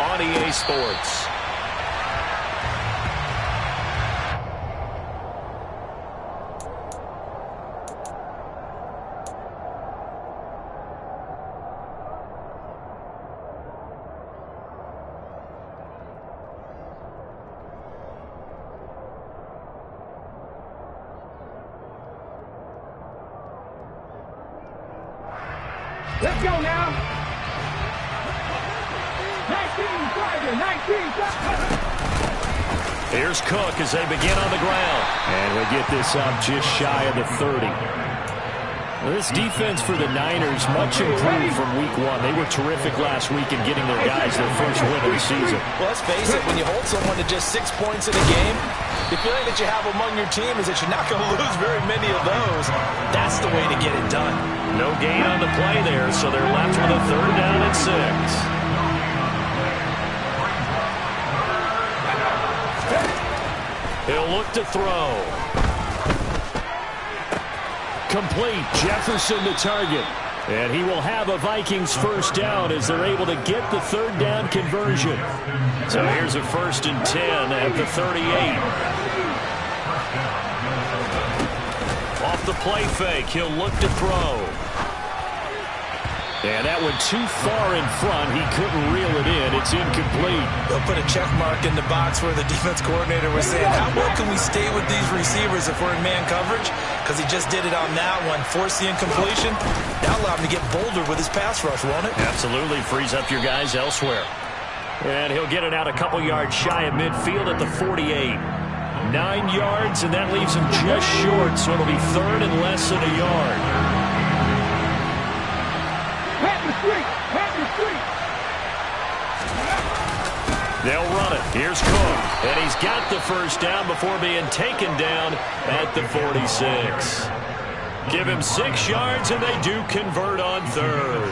on EA Sports. Let's go now. 19. Here's Cook as they begin on the ground. And we get this up just shy of the 30. This defense for the Niners, much improved from week one. They were terrific last week in getting their guys their first win of the season. Well, let's face it, when you hold someone to just 6 points in a game, the feeling that you have among your team is that you're not going to lose very many of those. That's the way to get it done. No gain on the play there, so they're left with a 3rd down and 6. He'll look to throw. Complete. Jefferson to target. And he will have a Vikings first down as they're able to get the 3rd down conversion. So here's a 1st and 10 at the 38. Off the play fake, he'll look to throw. And that went too far in front. He couldn't reel it in. It's incomplete. They'll put a check mark in the box where the defense coordinator was saying, how well can we stay with these receivers if we're in man coverage? Because he just did it on that one. Force the incompletion. That'll allow him to get bolder with his pass rush, won't it? Absolutely. Frees up your guys elsewhere. And he'll get it out a couple yards shy of midfield at the 48. 9 yards, and that leaves him just short, so it'll be 3rd and less than a yard. They'll run it. Here's Cook. And he's got the first down before being taken down at the 46. Give him 6 yards, and they do convert on 3rd.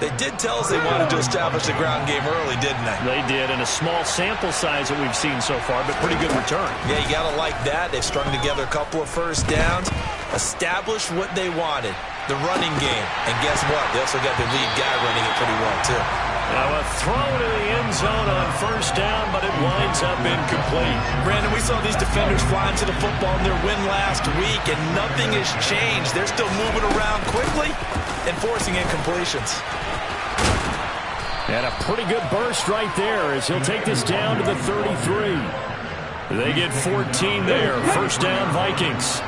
They did tell us they wanted to establish the ground game early, didn't they? They did, in a small sample size that we've seen so far, but pretty good return. Yeah, you got to like that. They've strung together a couple of first downs, established what they wanted, the running game. And guess what? They also got the lead guy running it pretty well, too. Now a throw to the end zone on first down, but it winds up incomplete. Brandon, we saw these defenders flying to the football in their win last week, and nothing has changed. They're still moving around quickly and forcing incompletions. And a pretty good burst right there as he'll take this down to the 33. They get 14 there. First down, Vikings.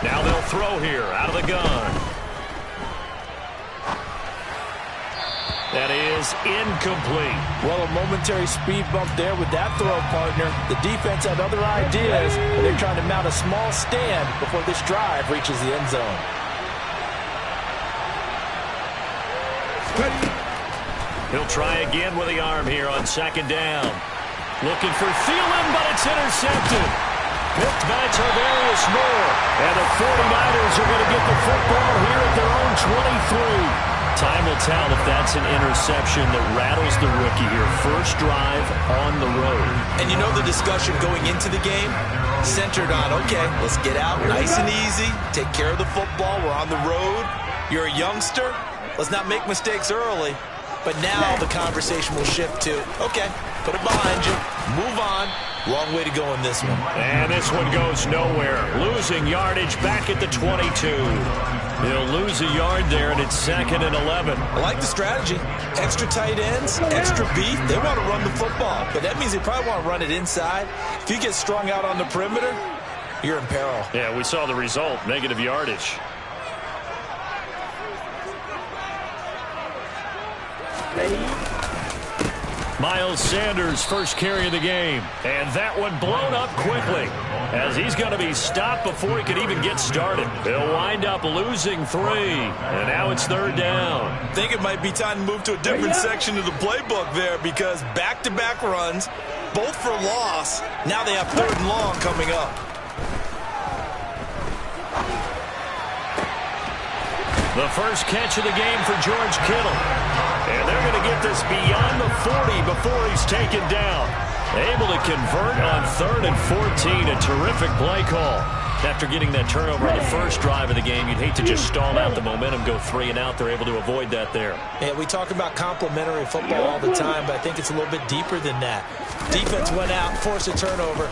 Now they'll throw here out of the gun. That is incomplete. Well, a momentary speed bump there with that throw, partner. The defense had other ideas, but they're trying to mount a small stand before this drive reaches the end zone. He'll try again with the arm here on 2nd down. Looking for Thielen, but it's intercepted. Picked by Tarvarius Moore. And the 49ers are going to get the football here at their own 23. Time will tell if that's an interception that rattles the rookie here. First drive on the road. And you know the discussion going into the game? Centered on, okay, let's get out nice and easy, take care of the football, we're on the road. You're a youngster, let's not make mistakes early. But now the conversation will shift to, okay, put it behind you, move on. Long way to go in this one. And this one goes nowhere. Losing yardage back at the 22. He'll lose a yard there, and it's 2nd and 11. I like the strategy. Extra tight ends, extra beef. They want to run the football, but that means they probably want to run it inside. If you get strung out on the perimeter, you're in peril. Yeah, we saw the result, negative yardage. Miles Sanders, first carry of the game. And that one blown up quickly as he's going to be stopped before he can even get started. He'll wind up losing 3. And now it's 3rd down. I think it might be time to move to a different section of the playbook there because back-to-back runs, both for loss. Now they have 3rd and long coming up. The first catch of the game for George Kittle. And they're going to get this beyond the 40 before he's taken down. Able to convert on 3rd and 14. A terrific play call. After getting that turnover on the first drive of the game, you'd hate to just stall out the momentum, go 3 and out. They're able to avoid that there. Yeah, we talk about complementary football all the time, but I think it's a little bit deeper than that. Defense went out, forced a turnover,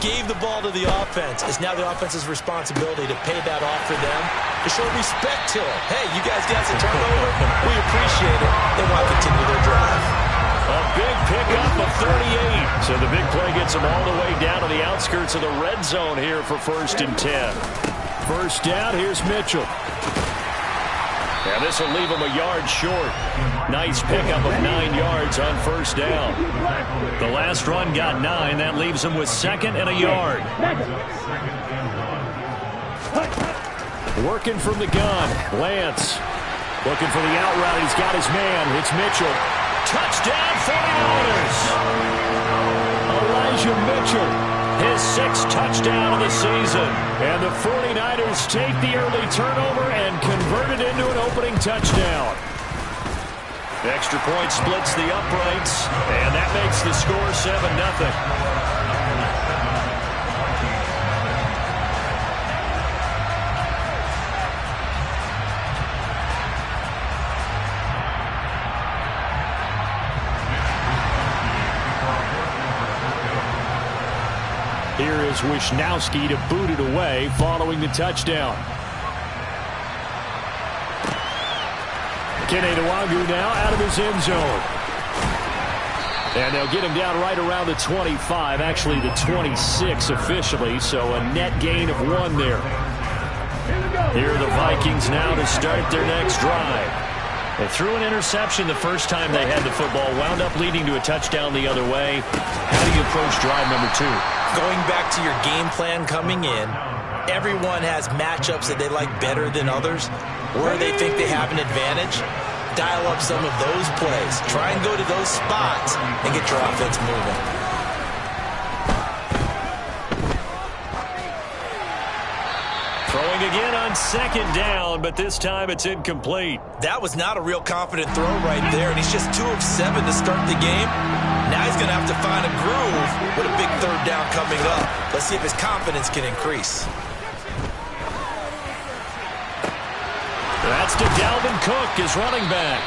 gave the ball to the offense. It's now the offense's responsibility to pay that off for them, to show respect to them. Hey, you guys got the turnover? We appreciate it. They want to continue their drive. A big pickup of 38. So the big play gets them all the way down to the outskirts of the red zone here for 1st and 10. First down, here's Mitchell. And this will leave him a yard short. Nice pickup of 9 yards on 1st down. The last run got 9. That leaves him with 2nd and a yard. Working from the gun. Lance looking for the out route. He's got his man. It's Mitchell. Touchdown, 49ers. Elijah Mitchell, his 6th touchdown of the season. And the 49ers take the early turnover and convert it into an opening touchdown. The extra point splits the uprights, and that makes the score 7-0. Here is Wisnowski to boot it away following the touchdown. Kene Nwangwu now out of his end zone. And they'll get him down right around the 25, actually the 26 officially, so a net gain of 1 there. Here are the Vikings now to start their next drive. They threw an interception the first time they had the football, wound up leading to a touchdown the other way. How do you approach drive number 2? Going back to your game plan coming in, everyone has matchups that they like better than others, where they think they have an advantage. Dial up some of those plays. Try and go to those spots and get your offense moving. Throwing again on 2nd down, but this time it's incomplete. That was not a real confident throw right there, and he's just 2 of 7 to start the game. Now he's going to have to find a groove with a big 3rd down coming up. Let's see if his confidence can increase. That's to Dalvin Cook, his running back.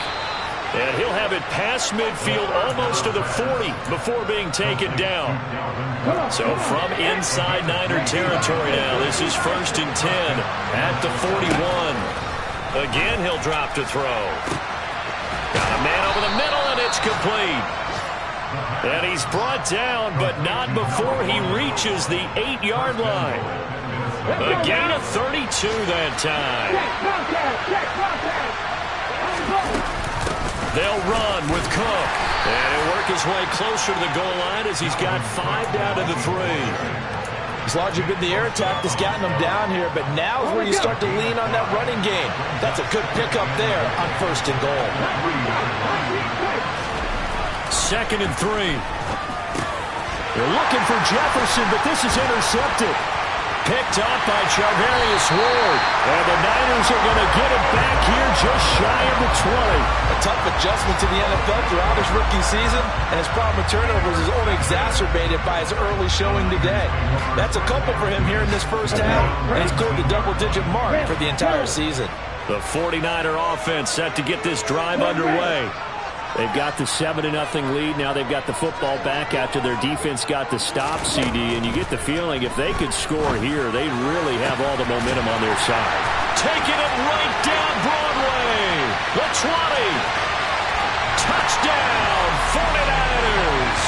And he'll have it past midfield almost to the 40 before being taken down. So from inside Niner territory now, this is 1st and 10 at the 41. Again, he'll drop to throw. Got a man over the middle, and it's complete. And he's brought down, but not before he reaches the 8-yard line. A gain of 32 that time. They'll run with Cook. And he'll work his way closer to the goal line as he's got 5 down to the 3. It's largely been the air attack that's gotten them down here, but now is where you start to lean on that running game. That's a good pickup there on 1st and goal. 2nd and 3. They're looking for Jefferson, but this is intercepted. Picked up by Charvarius Ward. And the Niners are going to get it back here just shy of the 20. A tough adjustment to the NFL throughout his rookie season, and his problem with turnovers is only exacerbated by his early showing today. That's a couple for him here in this first half, and he's cleared the double-digit mark for the entire season. The 49er offense set to get this drive underway. They've got the 7-0 lead. Now they've got the football back after their defense got the stop, CD. And you get the feeling if they could score here, they really have all the momentum on their side. Taking it right down Broadway. The 20. Touchdown, 49ers.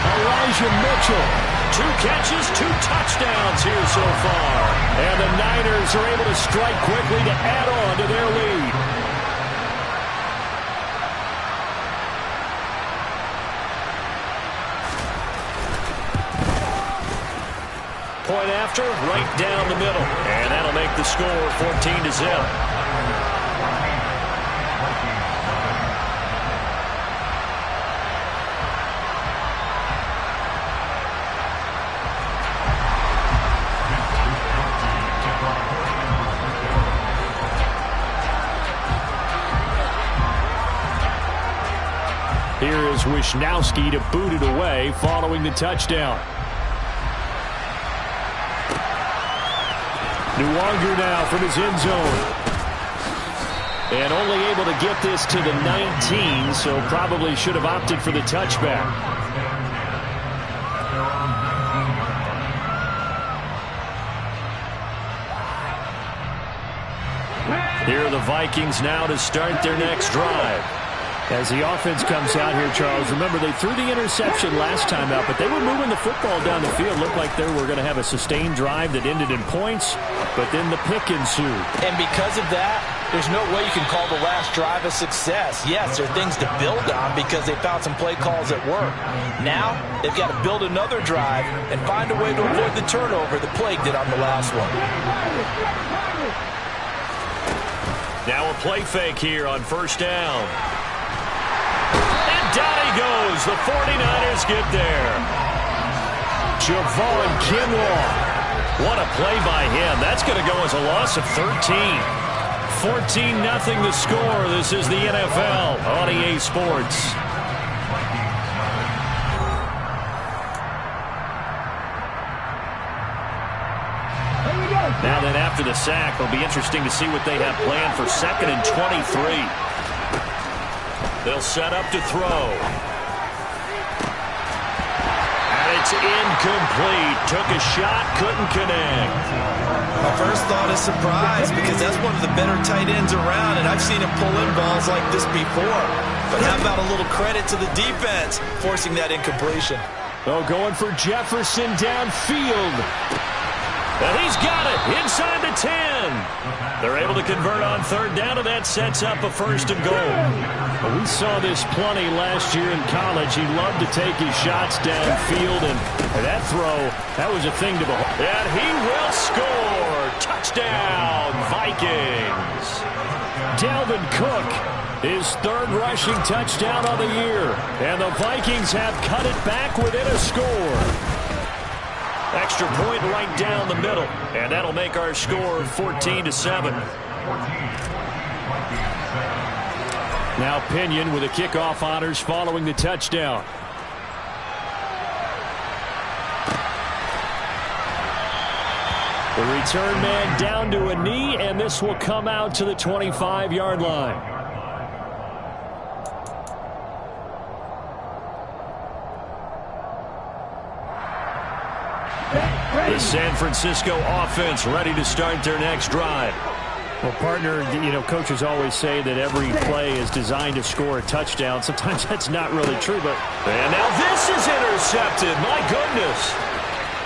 Elijah Mitchell. 2 catches, 2 touchdowns here so far. And the Niners are able to strike quickly to add on to their lead. Point after, right down the middle. And that'll make the score 14-0. Here is Wisnowski to boot it away following the touchdown. Nwangu now from his end zone. And only able to get this to the 19, so probably should have opted for the touchback. Here are the Vikings now to start their next drive. As the offense comes out here, Charles, remember they threw the interception last time out, but they were moving the football down the field. Looked like they were going to have a sustained drive that ended in points, but then the pick ensued. And because of that, there's no way you can call the last drive a success. Yes, there are things to build on because they found some play calls that work. Now, they've got to build another drive and find a way to avoid the turnover the Plague did on the last one. Now a play fake here on first down. And down he goes. The 49ers get there. Javon Kinlaw. What a play by him. That's going to go as a loss of 13. 14-0 the score. This is the NFL on EA Sports. Now then, after the sack, it'll be interesting to see what they have planned for 2nd and 23. They'll set up to throw. And it's incomplete. Took a shot, couldn't connect. My first thought is surprise because that's one of the better tight ends around, and I've seen him pull in balls like this before. But how about a little credit to the defense forcing that incompletion? Oh, going for Jefferson downfield. And he's got it inside the 10. They're able to convert on third down, and that sets up a 1st and goal. Well, we saw this plenty last year in college. He loved to take his shots downfield, and that throw, that was a thing to behold. And he will score. Touchdown, Vikings. Dalvin Cook, his 3rd rushing touchdown on the year. And the Vikings have cut it back within a score. Extra point right down the middle, and that'll make our score 14-7. Now Pinion with the kickoff honors following the touchdown. The return man down to a knee, and this will come out to the 25-yard line. The San Francisco offense ready to start their next drive. Well, partner, you know, coaches always say that every play is designed to score a touchdown. Sometimes that's not really true, but... And now this is intercepted. My goodness.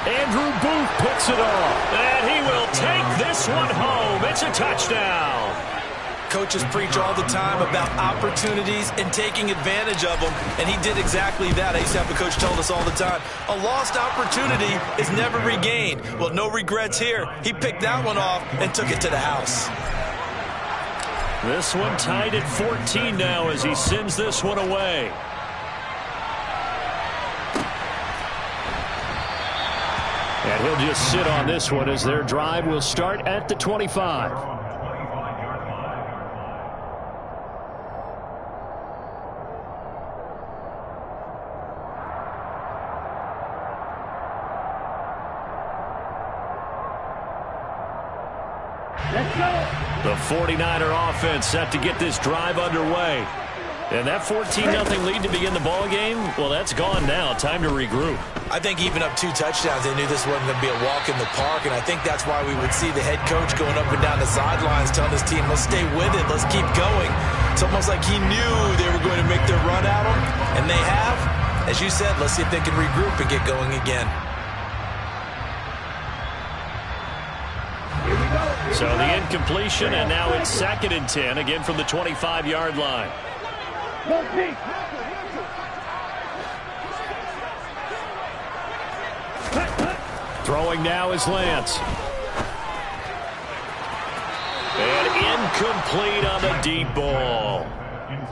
Andrew Booth picks it off. And he will take this one home. It's a touchdown. Coaches preach all the time about opportunities and taking advantage of them, and he did exactly that. I used to have a coach tell us all the time, a lost opportunity is never regained. Well, no regrets here. He picked that one off and took it to the house. This one tied at 14 now as he sends this one away. And he'll just sit on this one as their drive will start at the 25. The 49er offense set to get this drive underway. And that 14-0 lead to begin the ball game, well, that's gone now. Time to regroup. I think even up 2 touchdowns, they knew this wasn't going to be a walk in the park, and I think that's why we would see the head coach going up and down the sidelines telling his team, let's stay with it, let's keep going. It's almost like he knew they were going to make their run at him, and they have. As you said, let's see if they can regroup and get going again. So the incompletion, and now it's 2nd and 10, again from the 25-yard line. Throwing now is Lance. And incomplete on the deep ball.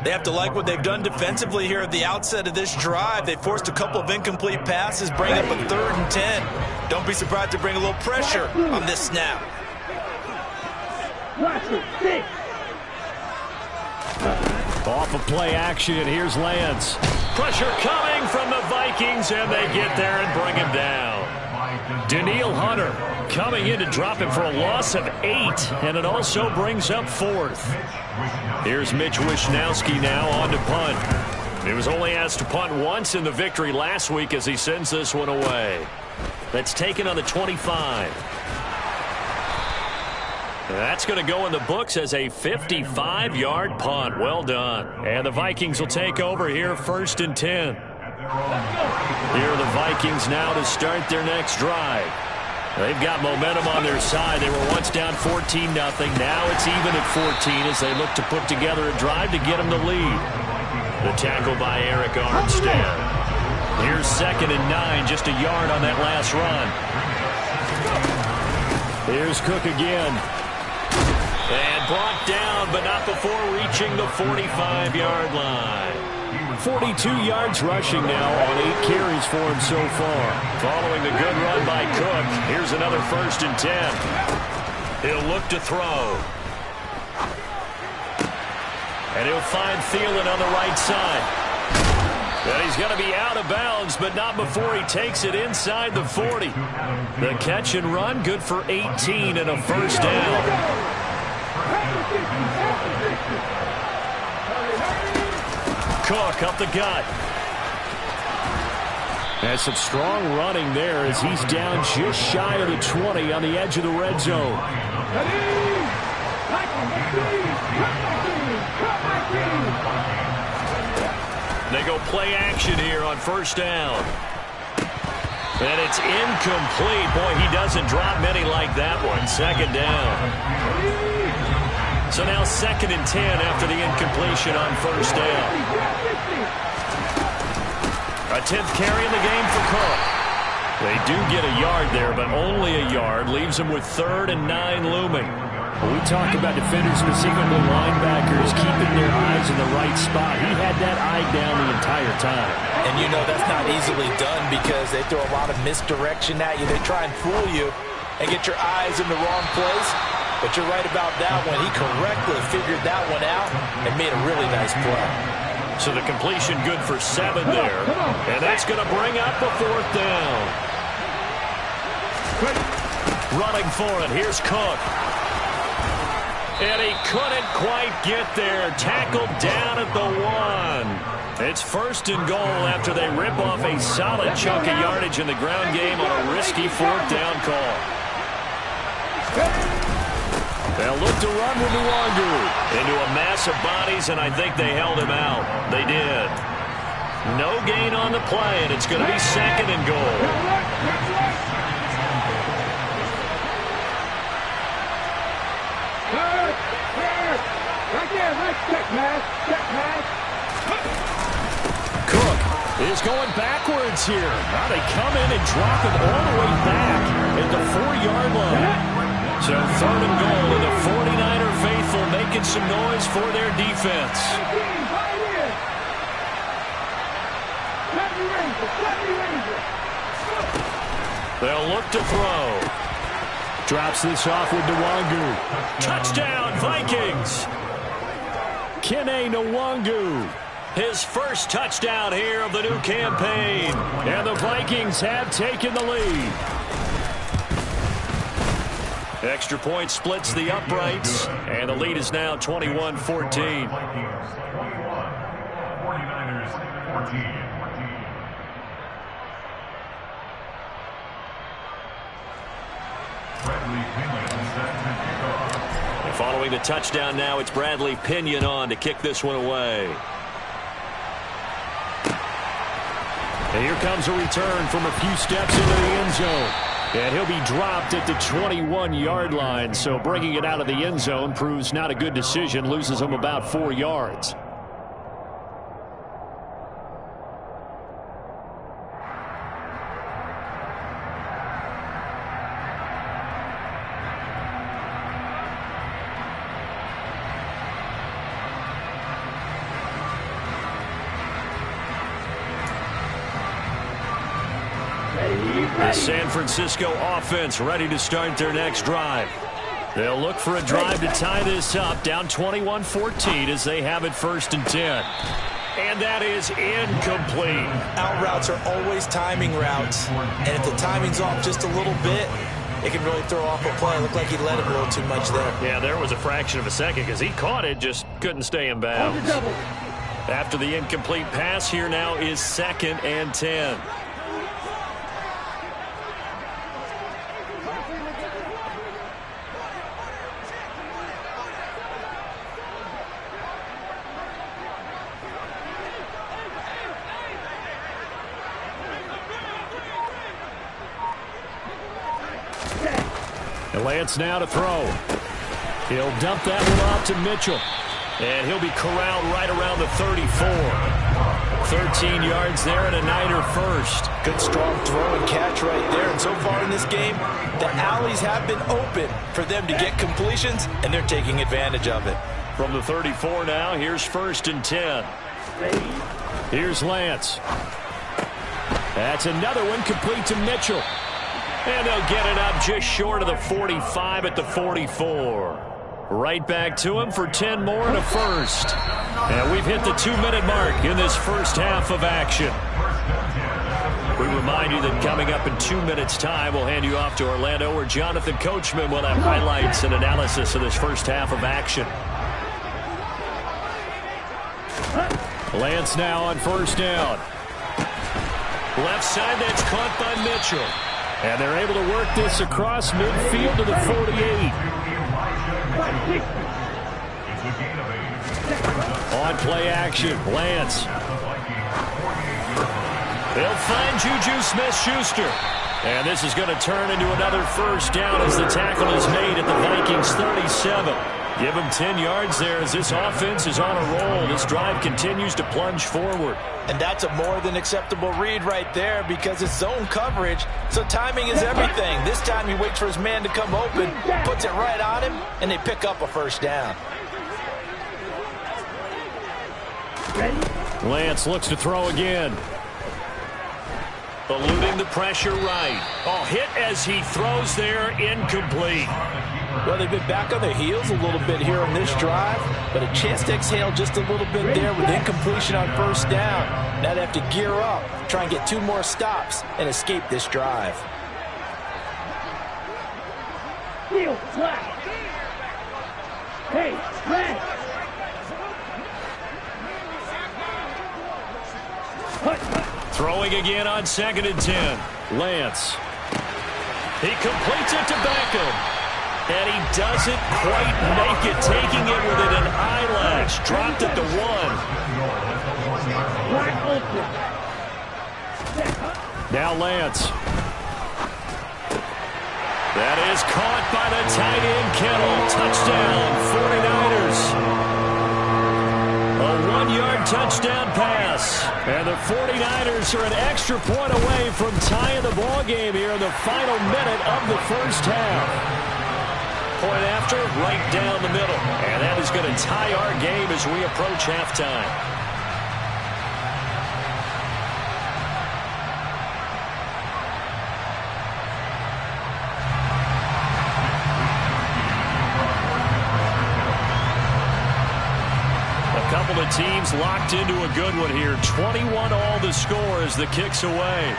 They have to like what they've done defensively here at the outset of this drive. They forced a couple of incomplete passes, bring up a 3rd and 10. Don't be surprised to bring a little pressure on this snap. Off of play action, here's Lance. Pressure coming from the Vikings, and they get there and bring him down. Danielle Hunter coming in to drop him for a loss of 8, and it also brings up 4th. Here's Mitch Wishnowski now on to punt. He was only asked to punt once in the victory last week as he sends this one away. That's taken on the 25. That's going to go in the books as a 55-yard punt. Well done. And the Vikings will take over here 1st and 10. Here are the Vikings now to start their next drive. They've got momentum on their side. They were once down 14-0. Now it's even at 14 as they look to put together a drive to get them the lead. The tackle by Eric Armstead. Here's 2nd and 9, just a yard on that last run. Here's Cook again. And brought down, but not before reaching the 45-yard line. 42 yards rushing now on 8 carries for him so far. Following the good run by Cook, here's another 1st and 10. He'll look to throw. And he'll find Thielen on the right side. And he's going to be out of bounds, but not before he takes it inside the 40. The catch and run, good for 18 and a 1st down. Cook up the gut. Has some strong running there as he's down just shy of the 20 on the edge of the red zone. They go play action here on 1st down. And it's incomplete. Boy, he doesn't drop many like that one. 2nd down. So now 2nd and 10 after the incompletion on 1st down. A 10th carry in the game for Cook. They do get a yard there, but only a yard. Leaves them with 3rd and 9 looming. When we talk about defenders, specifically linebackers, keeping their eyes in the right spot. He had that eye down the entire time. And you know that's not easily done because they throw a lot of misdirection at you. They try and fool you and get your eyes in the wrong place. But you're right about that one. He correctly figured that one out and made a really nice play. So the completion good for 7 there. And that's going to bring up the 4th down. Running for it. Here's Cook. And he couldn't quite get there. Tackled down at the 1. It's 1st and goal after they rip off a solid chunk of yardage in the ground game on a risky 4th down call. They'll look to run with Nwangu into a mass of bodies, and I think they held him out. They did. No gain on the play, and it's going to be 2nd and goal. Cook is going backwards here. Now they come in and drop him all the way back at the 4-yard line. So 3rd and goal, and the 49er faithful making some noise for their defense. They'll look to throw. Drops this off with Nwangu. Touchdown, Vikings! Kene Nwangu. His first touchdown here of the new campaign. And the Vikings have taken the lead. Extra point splits the uprights, and the lead is now 21-14. 49ers 14. And following the touchdown now, it's Bradley Pinion on to kick this one away. And here comes a return from a few steps into the end zone. And he'll be dropped at the 21-yard line. So bringing it out of the end zone proves not a good decision. Loses him about 4 yards. The San Francisco offense ready to start their next drive. They'll look for a drive to tie this up, down 21-14 as they have it 1st and 10. And that is incomplete. Out routes are always timing routes, and if the timing's off just a little bit, it can really throw off a play. It looked like he let him a little too much there. Yeah, there was a fraction of a second because he caught it, just couldn't stay in bounds. After the incomplete pass, here now is 2nd and 10. Lance now to throw. He'll dump that one off to Mitchell. And he'll be corralled right around the 34. 13 yards there and a Niner first. Good strong throw and catch right there. And so far in this game, the alleys have been open for them to get completions, and they're taking advantage of it. From the 34 now, here's 1st and 10. Here's Lance. That's another one complete to Mitchell. And they'll get it up just short of the 45 at the 44. Right back to him for 10 more and a first. And we've hit the 2-minute mark in this first half of action. We remind you that coming up in 2 minutes' time, we'll hand you off to Orlando, where Jonathan Coachman will have highlights and analysis of this first half of action. Lance now on 1st down. Left side, that's caught by Mitchell. And they're able to work this across midfield to the 48. On play action, Lance. They'll find Juju Smith-Schuster. And this is going to turn into another first down as the tackle is made at the Vikings 37. Give them 10 yards there as this offense is on a roll. This drive continues to plunge forward. And that's a more than acceptable read right there because it's zone coverage, so timing is everything. This time he waits for his man to come open, puts it right on him, and they pick up a first down. Lance looks to throw again. Eluding the pressure right. Oh, hit as he throws there, incomplete. Well, they've been back on their heels a little bit here on this drive, but a chance to exhale just a little bit there with incompletion on 1st down. Now they have to gear up, try and get 2 more stops, and escape this drive. Heel, flat. Hey, red. Throwing again on 2nd and 10. Lance. He completes it to Beckham. And he doesn't quite make it, taking it within an eyelash. Dropped at the 1. Now Lance. That is caught by the tight end, Kittle. Touchdown, 49ers. A 1-yard touchdown pass. And the 49ers are an extra point away from tying the ball game here in the final minute of the first half. Point after, right down the middle. And that is going to tie our game as we approach halftime. A couple of teams locked into a good one here. 21 all the score as the kick's away.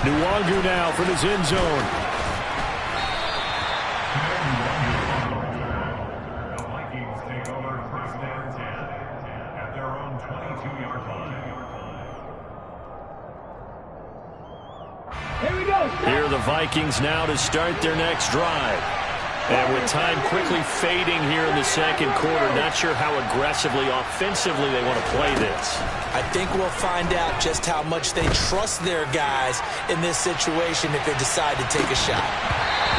Nwangu now from his end zone. Here are the Vikings now to start their next drive. And with time quickly fading here in the second quarter, not sure how aggressively, offensively they want to play this. I think we'll find out just how much they trust their guys in this situation if they decide to take a shot.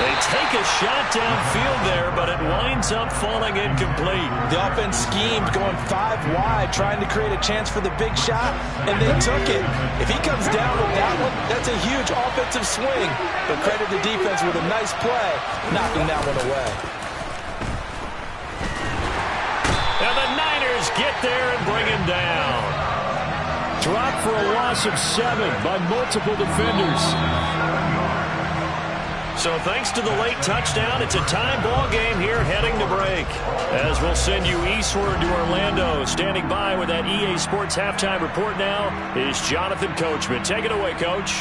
They take a shot downfield there, but it winds up falling incomplete. The offense schemed going 5 wide, trying to create a chance for the big shot, and they took it. If he comes down with that one, that's a huge offensive swing. But credit the defense with a nice play, knocking that one away. And the Niners get there and bring him down. Dropped for a loss of 7 by multiple defenders. So thanks to the late touchdown, it's a tie ball game here heading to break. As we'll send you eastward to Orlando. Standing by with that EA Sports halftime report now is Jonathan Coachman. Take it away, Coach.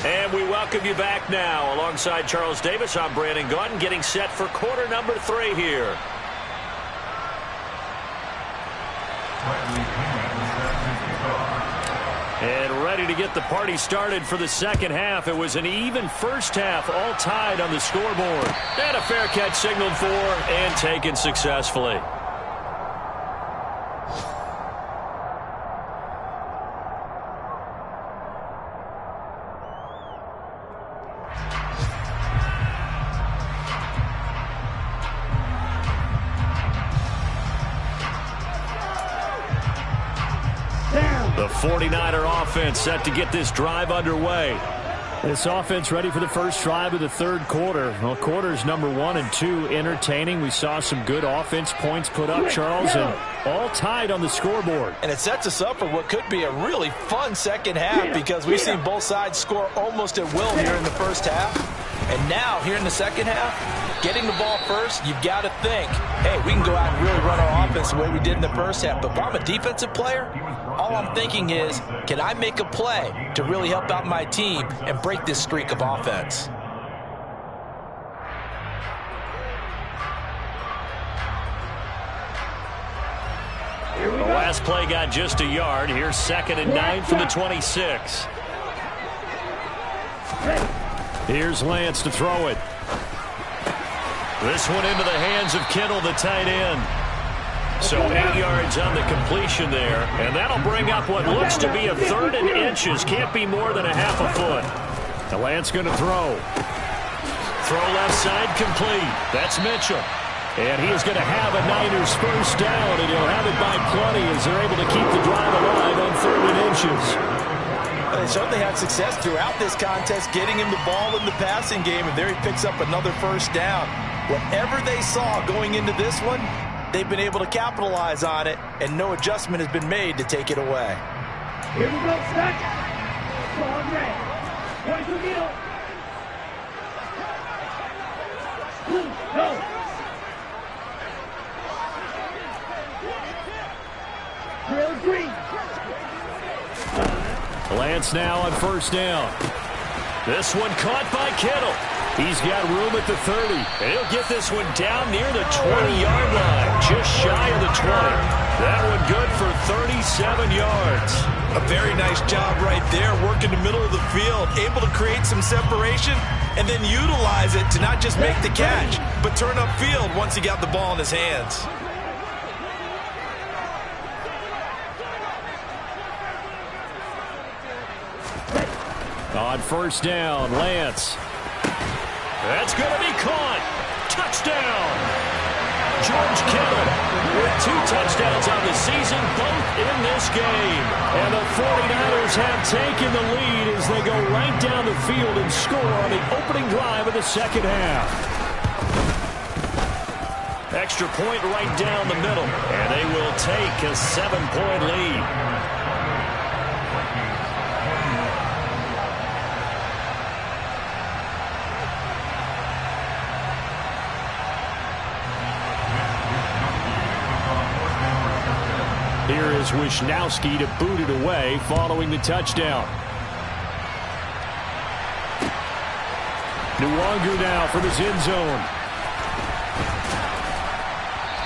And we welcome you back now. Alongside Charles Davis, I'm Brandon Gaudin, getting set for quarter number 3 here. And ready to get the party started for the second half. It was an even first half, all tied on the scoreboard. And a fair catch signaled for and taken successfully. The 49er offense set to get this drive underway. This offense ready for the first drive of the third quarter. Well, quarters number 1 and 2 entertaining. We saw some good offense points put up, Charles, and all tied on the scoreboard. And it sets us up for what could be a really fun second half because we've seen both sides score almost at will here in the first half. And now, here in the second half, getting the ball first, you've got to think, hey, we can go out and really run our offense the way we did in the first half. But if I'm a defensive player, all I'm thinking is, can I make a play to really help out my team and break this streak of offense? The last play got just a yard. Here's 2nd and 9 from the 26. Here's Lance to throw it. This one into the hands of Kittle, the tight end. So 8 yards on the completion there. And that'll bring up what looks to be a 3rd and inches. Can't be more than a half a foot. The Lance going to throw. Throw left side complete. That's Mitchell. And he is going to have a Niners first down, and he'll have it by plenty as they're able to keep the drive alive on 3rd and inches. They certainly had success throughout this contest, getting him the ball in the passing game, and there he picks up another first down. Whatever they saw going into this one, they've been able to capitalize on it, and no adjustment has been made to take it away. Here we go, Scott. Ball red. Point to middle. Go. Drill green. Lance now on first down. This one caught by Kittle. He's got room at the 30. And he'll get this one down near the 20-yard line, just shy of the 20. That one good for 37 yards. A very nice job right there, working the middle of the field, able to create some separation and then utilize it to not just make the catch, but turn upfield once he got the ball in his hands. On first down, Lance. That's going to be caught. Touchdown. George Kittle with 2 touchdowns on the season, both in this game. And the 49ers have taken the lead as they go right down the field and score on the opening drive of the second half. Extra point right down the middle, and they will take a 7-point lead. Here is Wisnowski to boot it away following the touchdown. Nwangu now from his end zone.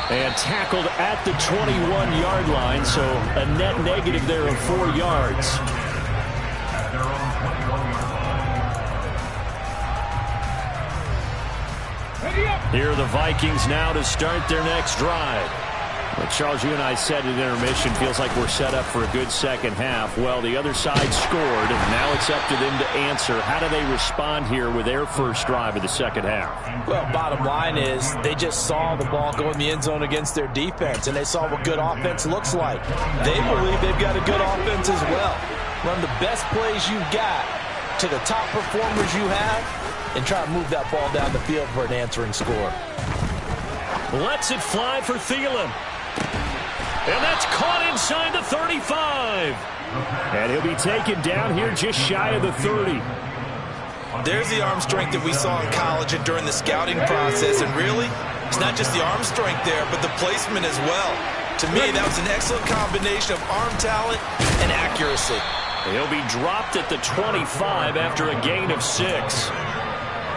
And tackled at the 21-yard line, so a net negative there of 4 yards. Here are the Vikings now to start their next drive. Well, Charles, you and I said at intermission, feels like we're set up for a good second half. Well, the other side scored, and now it's up to them to answer. How do they respond here with their first drive of the second half? Well, bottom line is they just saw the ball go in the end zone against their defense, and they saw what good offense looks like. They believe they've got a good offense as well. Run the best plays you've got to the top performers you have and try to move that ball down the field for an answering score. Lets it fly for Thielen. And that's caught inside the 35. And he'll be taken down here just shy of the 30. There's the arm strength that we saw in college and during the scouting process. And really, it's not just the arm strength there, but the placement as well. To me, that was an excellent combination of arm talent and accuracy. He'll be dropped at the 25 after a gain of 6.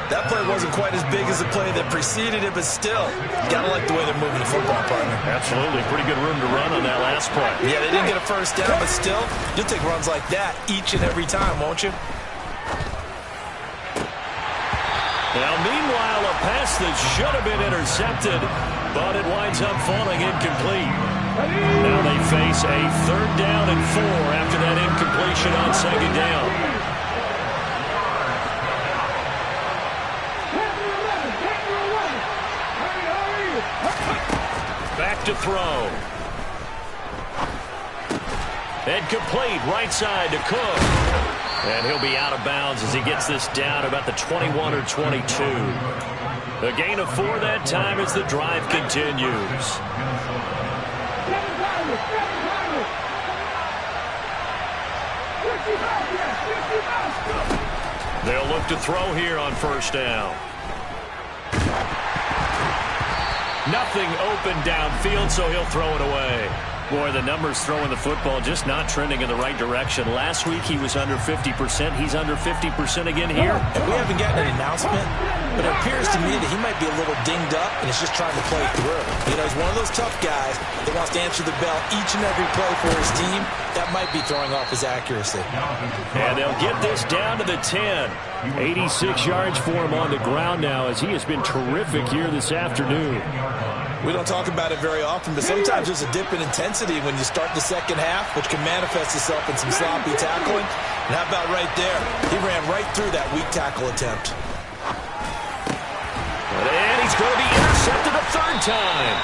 That play wasn't quite as big as the play that preceded it, but still, you gotta like the way they're moving the football, partner. Absolutely. Pretty good room to run on that last play. Yeah, they didn't get a first down, but still, you'll take runs like that each and every time, won't you? Now, meanwhile, a pass that should have been intercepted, but it winds up falling incomplete. Now they face a 3rd down and 4 after that incompletion on 2nd down. Back to throw. And complete right side to Cook. And he'll be out of bounds as he gets this down about the 21 or 22. A gain of 4 that time as the drive continues. They'll look to throw here on 1st down. Nothing open downfield, so he'll throw it away. Boy, the numbers throwing the football just not trending in the right direction. Last week he was under 50%. He's under 50% again here. And we haven't gotten an announcement, but it appears to me that he might be a little dinged up and is just trying to play through. You know, he's one of those tough guys that wants to answer the bell each and every play for his team. That might be throwing off his accuracy. And they'll get this down to the 10. 86 yards for him on the ground now as he has been terrific here this afternoon. We don't talk about it very often, but sometimes there's a dip in intensity when you start the second half, which can manifest itself in some sloppy tackling. And how about right there? He ran right through that weak tackle attempt. And he's going to be intercepted a 3rd time.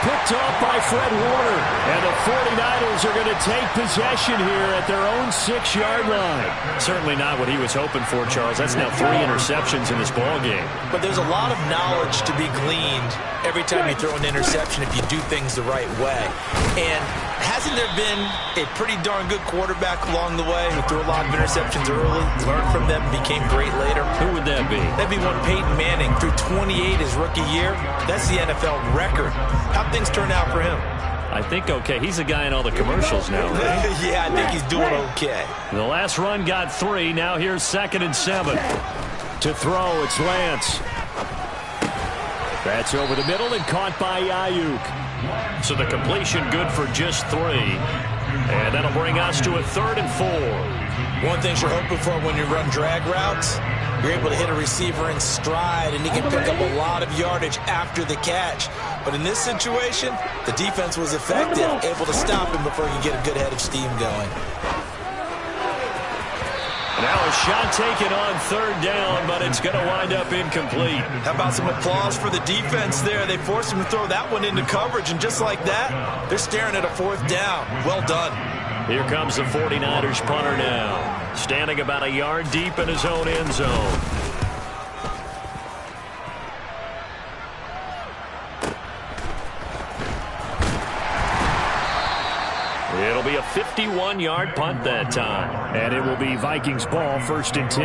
Picked off by Fred Warner. And the 49ers are going to take possession here at their own 6-yard line. Certainly not what he was hoping for, Charles. That's now 3 interceptions in this ballgame. But there's a lot of knowledge to be gleaned every time you throw an interception if you do things the right way. And hasn't there been a pretty darn good quarterback along the way who threw a lot of interceptions early, learned from them, and became great later? Who would that be? That'd be one Peyton Manning, threw 28 his rookie year. That's the NFL record. How'd things turn out for him? I think okay. He's a guy in all the commercials now, right? Yeah, I think he's doing okay. The last run got 3. Now here's 2nd and 7. To throw, it's Lance. That's over the middle and caught by Ayuk. So the completion good for just 3. And that'll bring us to a 3rd and 4. One thing you're hoping for when you run drag routes, you're able to hit a receiver in stride, and he can pick up a lot of yardage after the catch. But in this situation, the defense was effective, able to stop him before he could get a good head of steam going. Now a shot taken on 3rd down, but it's going to wind up incomplete. How about some applause for the defense there? They forced him to throw that one into coverage, and just like that, they're staring at a 4th down. Well done. Here comes the 49ers punter now, standing about a yard deep in his own end zone. It'll be a 51-yard punt that time. And it will be Vikings ball, 1st and 10.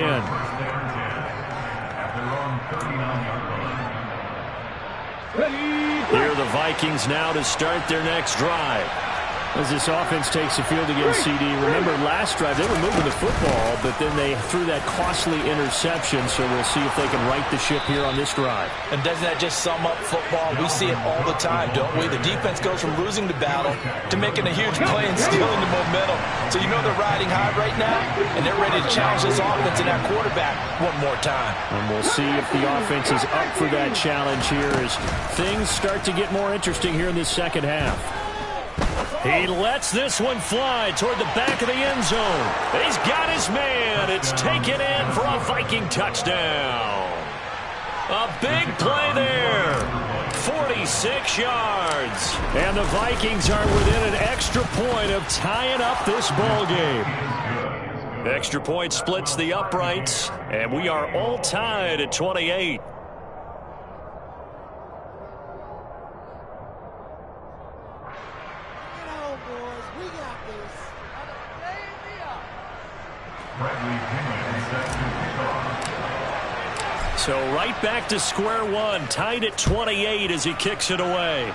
Here are the Vikings now to start their next drive. As this offense takes the field against CD, remember last drive they were moving the football, but then they threw that costly interception, so we'll see if they can right the ship here on this drive. And doesn't that just sum up football? We see it all the time, don't we? The defense goes from losing the battle to making a huge play and stealing the momentum. So you know they're riding high right now, and they're ready to challenge this offense and that quarterback one more time. And we'll see if the offense is up for that challenge here as things start to get more interesting here in this second half. He lets this one fly toward the back of the end zone. He's got his man. It's taken in for a Viking touchdown. A big play there. 46 yards. And the Vikings are within an extra point of tying up this ball game. Extra point splits the uprights, and we are all tied at 28. So right back to square one, tied at 28 as he kicks it away.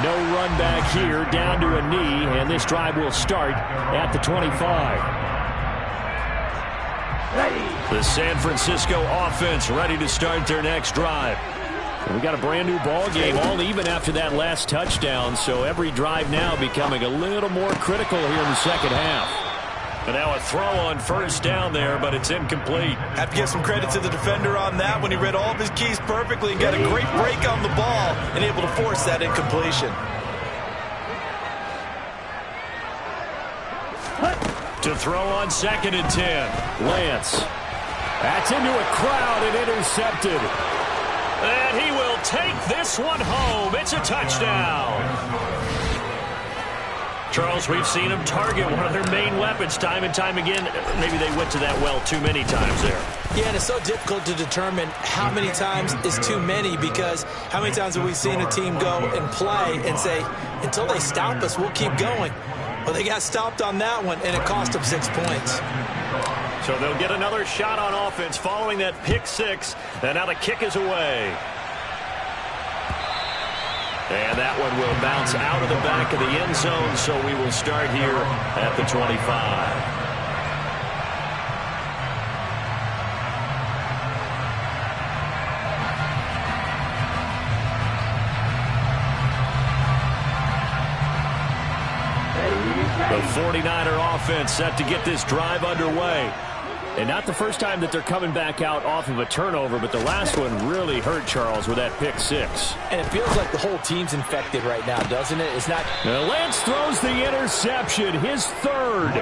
No run back here, down to a knee, and this drive will start at the 25. The San Francisco offense ready to start their next drive. We got a brand new ball game, all even after that last touchdown, so every drive now becoming a little more critical here in the second half. And now a throw on first down there, but it's incomplete. Have to give some credit to the defender on that when he read all of his keys perfectly and got a great break on the ball and able to force that incompletion. To throw on 2nd and 10. Lance. That's into a crowd and intercepted. And he will take this one home. It's a touchdown. Charles, we've seen him target one of their main weapons time and time again. Maybe they went to that well too many times there. Yeah, and it's so difficult to determine how many times is too many, because how many times have we seen a team go and play and say, until they stop us, we'll keep going. Well, they got stopped on that one, and it cost them 6 points. So they'll get another shot on offense following that pick six. And now the kick is away. And that one will bounce out of the back of the end zone, so we will start here at the 25. The 49er offense set to get this drive underway. And not the first time that they're coming back out off of a turnover, but the last one really hurt Charles with that pick six. And it feels like the whole team's infected right now, doesn't it? It's not. Now Lance throws the interception, his third.